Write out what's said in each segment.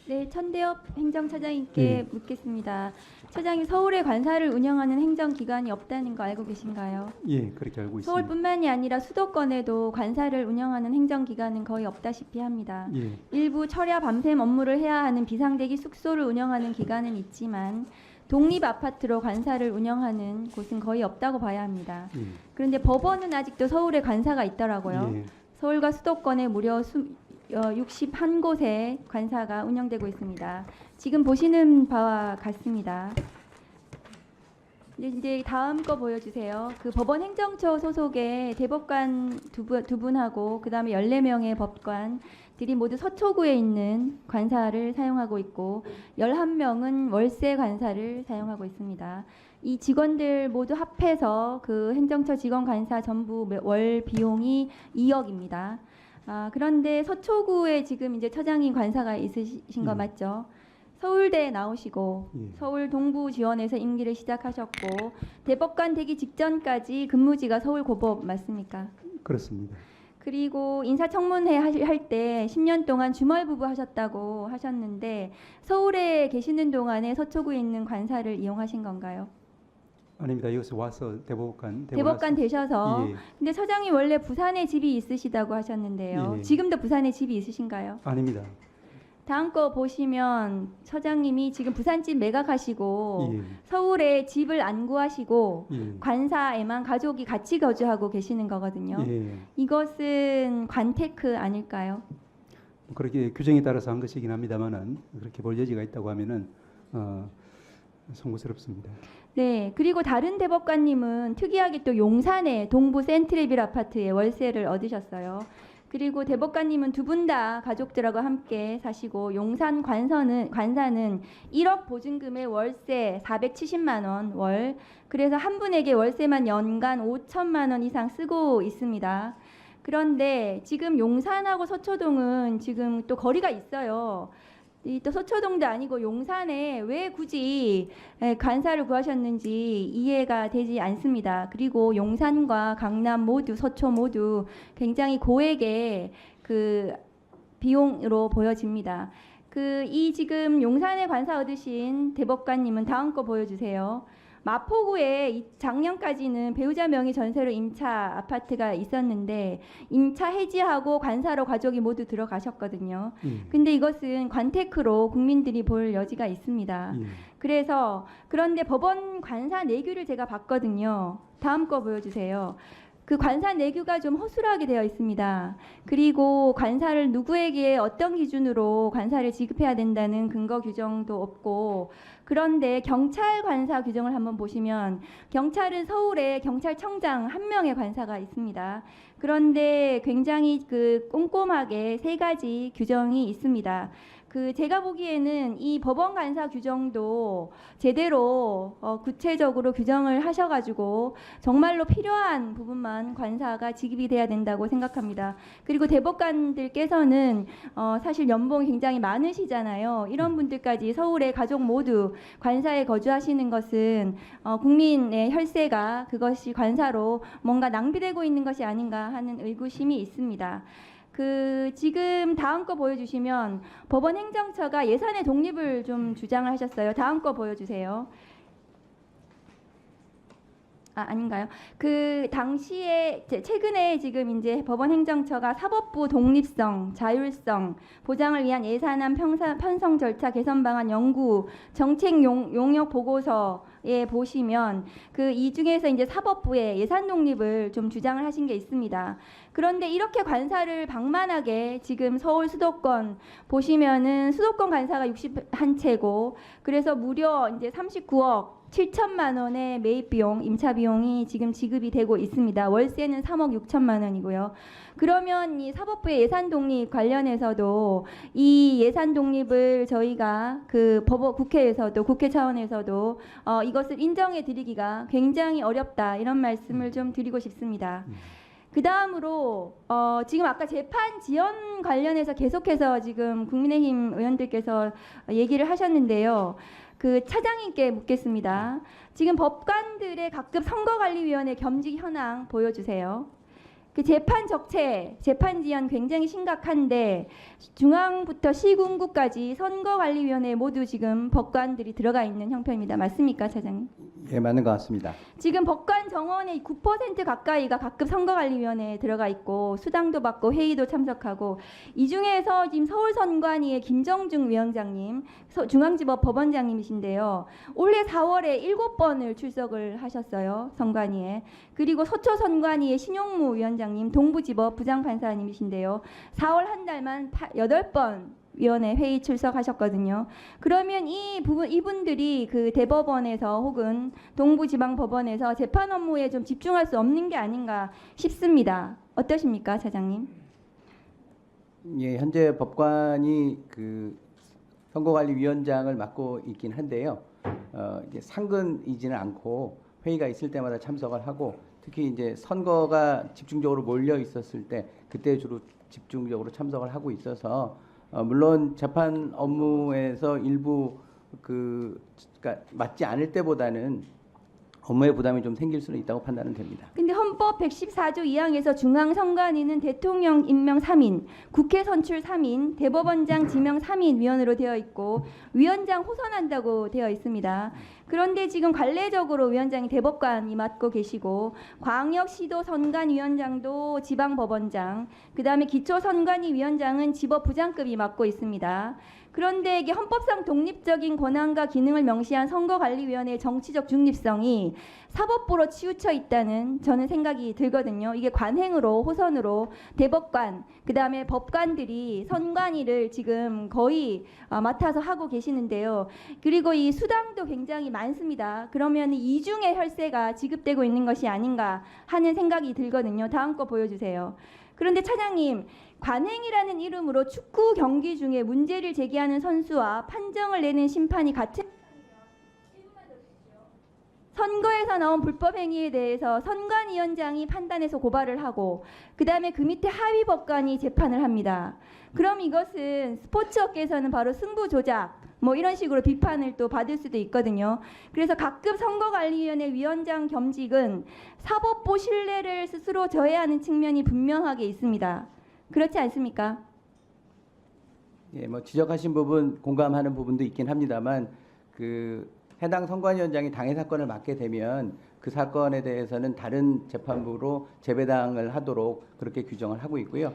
네, 천대엽 행정처장님께 예. 묻겠습니다. 처장이 서울에 관사를 운영하는 행정기관이 없다는 거 알고 계신가요? 예, 그렇게 알고 있습니다. 서울뿐만이 아니라 수도권에도 관사를 운영하는 행정기관은 거의 없다시피 합니다. 예, 일부 철야 밤샘 업무를 해야 하는 비상대기 숙소를 운영하는 기관은 있지만 독립 아파트로 관사를 운영하는 곳은 거의 없다고 봐야 합니다. 예, 그런데 법원은 아직도 서울에 관사가 있더라고요. 예, 서울과 수도권에 무려 61곳의 관사가 운영되고 있습니다. 지금 보시는 바와 같습니다. 이제 다음 거 보여주세요. 그 법원 행정처 소속의 대법관 두 분하고 그 다음에 14명의 법관들이 모두 서초구에 있는 관사를 사용하고 있고 11명은 월세 관사를 사용하고 있습니다. 이 직원들 모두 합해서 그 행정처 직원 관사 전부 월 비용이 2억입니다. 그런데 서초구에 지금 이제 처장님 관사가 있으신 거 맞죠? 서울대 나오시고 예. 서울 동부 지원에서 임기를 시작하셨고 대법관 되기 직전까지 근무지가 서울 고법 맞습니까? 그렇습니다. 그리고 인사청문회 할 때 10년 동안 주말부부 하셨다고 하셨는데 서울에 계시는 동안에 서초구에 있는 관사를 이용하신 건가요? 아닙니다. 여기서 와서 대법관 되셔서 예. 근데 처장이 원래 부산에 집이 있으시다고 하셨는데요. 예. 지금도 부산에 집이 있으신가요? 아닙니다. 다음 거 보시면 처장님이 지금 부산집 매각하시고 예, 서울에 집을 안 구하시고 예, 관사에만 가족이 같이 거주하고 계시는 거거든요. 예. 이것은 관테크 아닐까요? 그렇게 규정에 따라서 한 것이긴 합니다만은 그렇게 볼 여지가 있다고 하면은 송구스럽습니다. 네. 그리고 다른 대법관님은 특이하게 또 용산의 동부 센트레빌 아파트에 월세를 얻으셨어요. 그리고 대법관님은 두 분 다 가족들하고 함께 사시고 용산 관사는 1억 보증금의 월세 470만 원 월. 그래서 한 분에게 월세만 연간 5천만 원 이상 쓰고 있습니다. 그런데 지금 용산하고 서초동은 지금 또 거리가 있어요. 또 서초동도 아니고 용산에 왜 굳이 관사를 구하셨는지 이해가 되지 않습니다. 그리고 용산과 강남 모두 서초 모두 굉장히 고액의 그 비용으로 보여집니다. 이 지금 용산에 관사 얻으신 대법관님은 다음 거 보여주세요. 마포구에 작년까지는 배우자 명의 전세로 임차 아파트가 있었는데 임차 해지하고 관사로 가족이 모두 들어가셨거든요. 근데 이것은 관테크로 국민들이 볼 여지가 있습니다. 예, 그런데 법원 관사 내규를 제가 봤거든요. 다음 거 보여주세요. 그 관사 내규가 좀 허술하게 되어 있습니다. 그리고 관사를 누구에게 어떤 기준으로 관사를 지급해야 된다는 근거 규정도 없고, 그런데 경찰 관사 규정을 한번 보시면 경찰은 서울에 경찰청장 한 명의 관사가 있습니다. 그런데 굉장히 꼼꼼하게 3가지 규정이 있습니다. 제가 보기에는 이 법원 관사 규정도 제대로 구체적으로 규정을 하셔가지고 정말로 필요한 부분만 관사가 지급이 돼야 된다고 생각합니다. 그리고 대법관들께서는 사실 연봉이 굉장히 많으시잖아요. 이런 분들까지 서울의 가족 모두 관사에 거주하시는 것은 국민의 혈세가 그것이 관사로 뭔가 낭비되고 있는 것이 아닌가 하는 의구심이 있습니다. 지금 다음 거 보여주시면 법원 행정처가 예산의 독립을 좀 주장을 하셨어요. 다음 거 보여주세요. 아닌가요? 당시에 최근에 지금 이제 법원 행정처가 사법부 독립성, 자율성 보장을 위한 예산안 편성 절차 개선 방안 연구 정책 용역 보고서에 보시면 이 중에서 이제 사법부의 예산 독립을 좀 주장을 하신 게 있습니다. 그런데 이렇게 관사를 방만하게 지금 서울 수도권 보시면은 수도권 관사가 61채고 그래서 무려 이제 39억 7천만 원의 매입 비용, 임차 비용이 지금 지급이 되고 있습니다. 월세는 3억 6천만 원이고요. 그러면 이 사법부의 예산 독립 관련해서도 이 예산 독립을 저희가 국회에서도 국회 차원에서도 이것을 인정해 드리기가 굉장히 어렵다 이런 말씀을 좀 드리고 싶습니다. 그 다음으로 지금 아까 재판 지연 관련해서 계속해서 지금 국민의힘 의원들께서 얘기를 하셨는데요. 차장님께 묻겠습니다. 지금 법관들의 각급 선거관리위원회 겸직 현황 보여주세요. 그 재판 적체, 재판 지연 굉장히 심각한데 중앙부터 시군구까지 선거관리위원회 모두 지금 법관들이 들어가 있는 형편입니다. 맞습니까, 차장님? 예, 맞는 것 같습니다. 지금 법관 정원의 9% 가까이가 각급 선거관리위원회에 들어가 있고 수당도 받고 회의도 참석하고 이 중에서 지금 서울선관위의 김정중 위원장님, 중앙지법 법원장님이신데요. 올해 4월에 7번을 출석을 하셨어요. 선관위에. 그리고 서초선관위의 신용무 위원장님, 동부지법 부장판사님이신데요. 4월 한 달만 8번 위원회 회의 출석하셨거든요. 그러면 이분들이 그 대법원에서 혹은 동부지방법원에서 재판 업무에 좀 집중할 수 없는 게 아닌가 싶습니다. 어떠십니까, 차장님? 예, 현재 법관이 그 선거관리위원장을 맡고 있긴 한데요. 이제 상근이지는 않고 회의가 있을 때마다 참석을 하고 특히 이제 선거가 집중적으로 몰려 있었을 때 그때 주로 집중적으로 참석을 하고 있어서 물론 재판 업무에서 일부 그러니까 맞지 않을 때보다는 업무의 부담이 좀 생길 수는 있다고 판단은 됩니다. 근데 헌법 114조 2항에서 중앙선관위는 대통령 임명 3인, 국회 선출 3인, 대법원장 지명 3인 위원으로 되어 있고 위원장 호선한다고 되어 있습니다. 그런데 지금 관례적으로 위원장이 대법관이 맡고 계시고 광역시도 선관위원장도 지방법원장, 그다음에 기초선관위 위원장은 지법부장급이 맡고 있습니다. 그런데 이게 헌법상 독립적인 권한과 기능을 명시한 선거관리위원회의 정치적 중립성이 사법부로 치우쳐 있다는 저는 생각이 들거든요. 이게 관행으로 호선으로 대법관 그다음에 법관들이 선관위를 지금 거의 맡아서 하고 계시는데요. 그리고 이 수당도 굉장히 많습니다. 그러면 이중의 혈세가 지급되고 있는 것이 아닌가 하는 생각이 들거든요. 다음 거 보여주세요. 그런데 차장님, 관행이라는 이름으로 축구 경기 중에 문제를 제기하는 선수와 판정을 내는 심판이 같은 선거에서 나온 불법 행위에 대해서 선관위원장이 판단해서 고발을 하고 그다음에 그 밑에 하위 법관이 재판을 합니다. 그럼 이것은 스포츠업계에서는 바로 승부 조작 뭐 이런 식으로 비판을 또 받을 수도 있거든요. 그래서 각급 선거관리위원회 위원장 겸직은 사법부 신뢰를 스스로 저해하는 측면이 분명하게 있습니다. 그렇지 않습니까? 예, 뭐 지적하신 부분 공감하는 부분도 있긴 합니다만 그 해당 선관위원장이 당해 사건을 맡게 되면 그 사건에 대해서는 다른 재판부로 재배당을 하도록 그렇게 규정을 하고 있고요.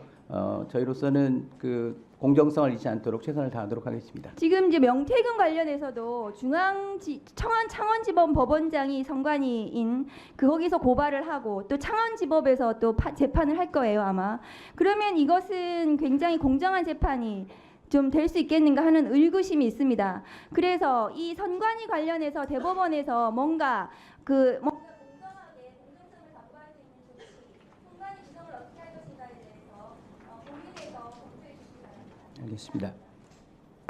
저희로서는 그 공정성을 잃지 않도록 최선을 다하도록 하겠습니다. 지금 이제 명태균 관련해서도 창원지법 법원장이 선관위인 거기서 고발을 하고 또 창원지법에서 또 재판을 할 거예요 아마. 그러면 이것은 굉장히 공정한 재판이 좀 될 수 있겠는가 하는 의구심이 있습니다. 그래서 이 선관위 관련해서 대법원에서 뭔가 공정하게 공정성을 담보할 수 있는 조치, 선관위 구성을 어떻게 할 것인가에 대해서 고민해서 검토해 주시기 바랍니다. 알겠습니다.